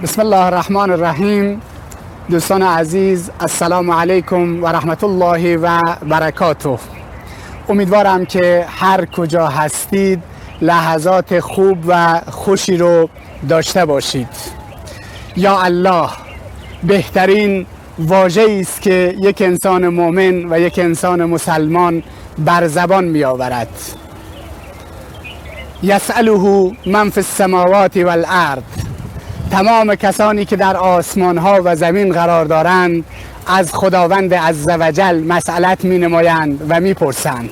بسم الله الرحمن الرحیم. دوستان عزیز، السلام علیکم و رحمت الله و برکاته. امیدوارم که هر کجا هستید لحظات خوب و خوشی رو داشته باشید. یا الله بهترین واژه‌ای است که یک انسان مؤمن و یک انسان مسلمان بر زبان می آورد. یسأله من فی السماوات والارض. تمام کسانی که در آسمان ها و زمین قرار دارند از خداوند عزوجل مسئلت می نمایند و می پرسند.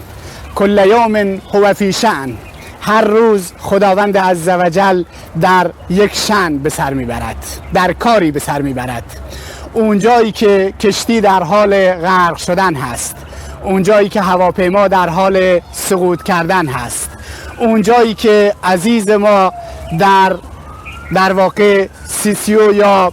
کل یوم هو فی شأن. هر روز خداوند عزوجل در یک شأن به سر می برد، در کاری به سر می برد. اونجایی که کشتی در حال غرق شدن هست، اونجایی که هواپیما در حال سقوط کردن هست، اونجایی که عزیز ما در واقع CCO یا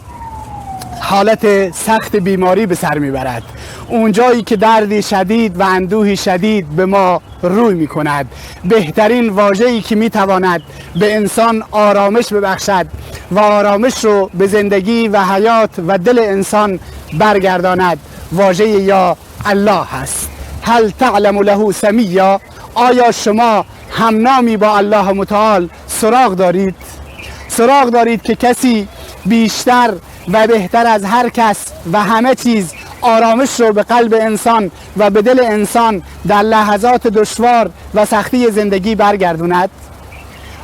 حالت سخت بیماری به سر میبرد، اونجایی که دردی شدید و اندوهی شدید به ما روی میکند، بهترین واژه‌ای که میتواند به انسان آرامش ببخشد و آرامش رو به زندگی و حیات و دل انسان برگرداند واژه یا الله هست. هل تعلم له سمیا؟ آیا شما همنامی با الله متعال سراغ دارید؟ سراغ دارید که کسی بیشتر و بهتر از هر کس و همه چیز آرامش رو به قلب انسان و به دل انسان در لحظات دشوار و سختی زندگی برگردوند؟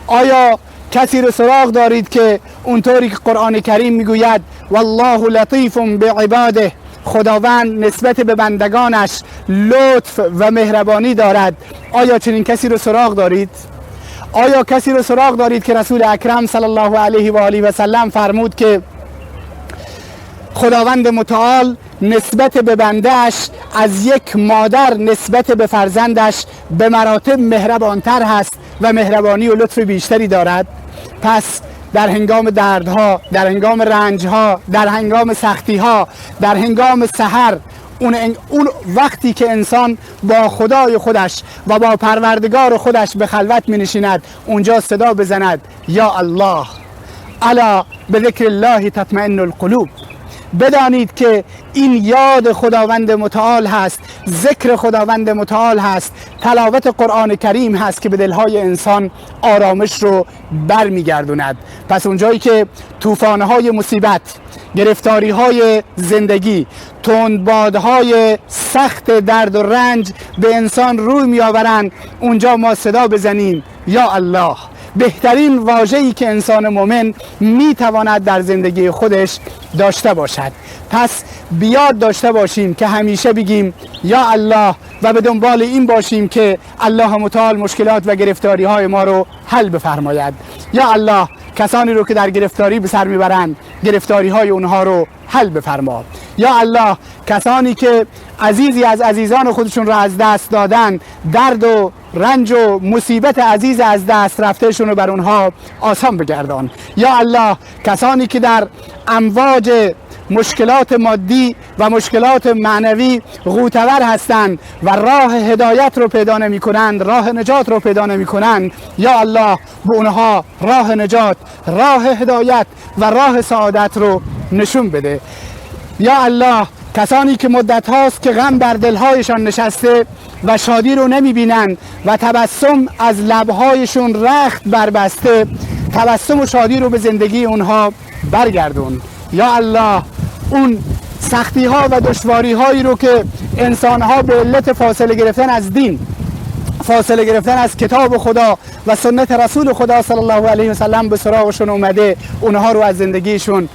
آیا کسی رو سراغ دارید که اونطوری که قرآن کریم میگوید والله لطیف بعباده، خداوند نسبت به بندگانش لطف و مهربانی دارد؟ آیا چنین کسی رو سراغ دارید؟ آیا کسی رو سراغ دارید که رسول اکرم صلی الله علیه و آله و سلم فرمود که خداوند متعال نسبت به بندهش از یک مادر نسبت به فرزندش به مراتب مهربانتر هست و مهربانی و لطف بیشتری دارد؟ پس در هنگام دردها، در هنگام رنجها، در هنگام سختیها، در هنگام سحر، اون وقتی که انسان با خدای خودش و با پروردگار خودش به خلوت می نشیند، اونجا صدا بزند یا الله، الا به ذکر الله تطمئن القلوب. بدانید که این یاد خداوند متعال هست، ذکر خداوند متعال هست، تلاوت قرآن کریم هست که به دلهای انسان آرامش رو برمیگردوند. پس اونجایی که طوفان‌های مصیبت، گرفتاری‌های زندگی، تندبادهای سخت درد و رنج به انسان روی می‌آورند، اونجا ما صدا بزنیم یا الله. بهترین واژه‌ای که انسان مؤمن میتواند در زندگی خودش داشته باشد. پس بیاد داشته باشیم که همیشه بگیم یا الله و به دنبال این باشیم که الله متعال مشکلات و گرفتاری های ما رو حل بفرماید. یا الله کسانی رو که در گرفتاری به سر میبرند گرفتاری های اونها رو حل بفرما. یا الله کسانی که عزیزی از عزیزان خودشون رو از دست دادن، درد و رنج و مصیبت عزیز از دست رفتهشون رو بر اونها آسان بگردان. یا الله کسانی که در امواج مشکلات مادی و مشکلات معنوی غوطه‌ور هستند و راه هدایت رو پیدا نمی کنند، راه نجات رو پیدا نمی کنند، یا الله به اونها راه نجات، راه هدایت و راه سعادت رو نشون بده. یا الله کسانی که مدت هاست که غم بر دلهایشان نشسته و شادی رو نمی بینند و تبسم از لبهایشون رخت بربسته، تبسم و شادی رو به زندگی اونها برگردون. یا الله اون سختی ها و دشواری هایی رو که انسان ها به علت فاصله گرفتن از دین، فاصله گرفتن از کتاب خدا و سنت رسول خدا صلی الله علیه و سلم به سراغشون اومده، اونها رو از زندگیشون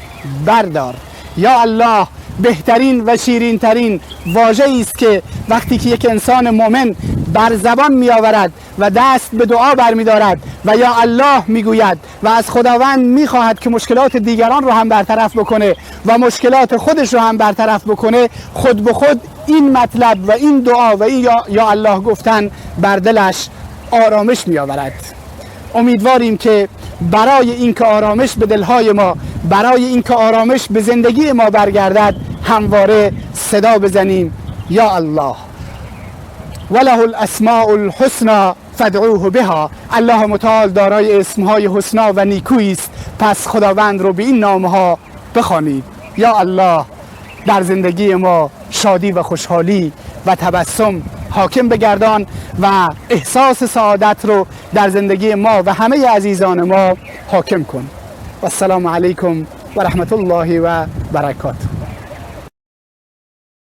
بردار. یا الله بهترین و شیرین ترین واژه‌ای است که وقتی که یک انسان مؤمن بر زبان می آورد و دست به دعا برمی دارد و یا الله می گوید و از خداوند می خواهد که مشکلات دیگران رو هم برطرف بکنه و مشکلات خودش رو هم برطرف بکنه، خود به خود این مطلب و این دعا و این یا الله گفتن بر دلش آرامش می آورد. امیدواریم که برای اینکه آرامش به دلهای ما، برای اینکه آرامش به زندگی ما برگردد، همواره صدا بزنیم یا الله. وله الاسماء الحسنى فادعوه بها. الله متعال دارای اسمهای حسنا و نیکویی است، پس خداوند رو به این نامها بخوانید. یا الله در زندگی ما شادی و خوشحالی و تبسم حاکم بگردان و احساس سعادت رو در زندگی ما و همه عزیزان ما حاکم کن. و السلام علیکم و رحمت الله و برکاته.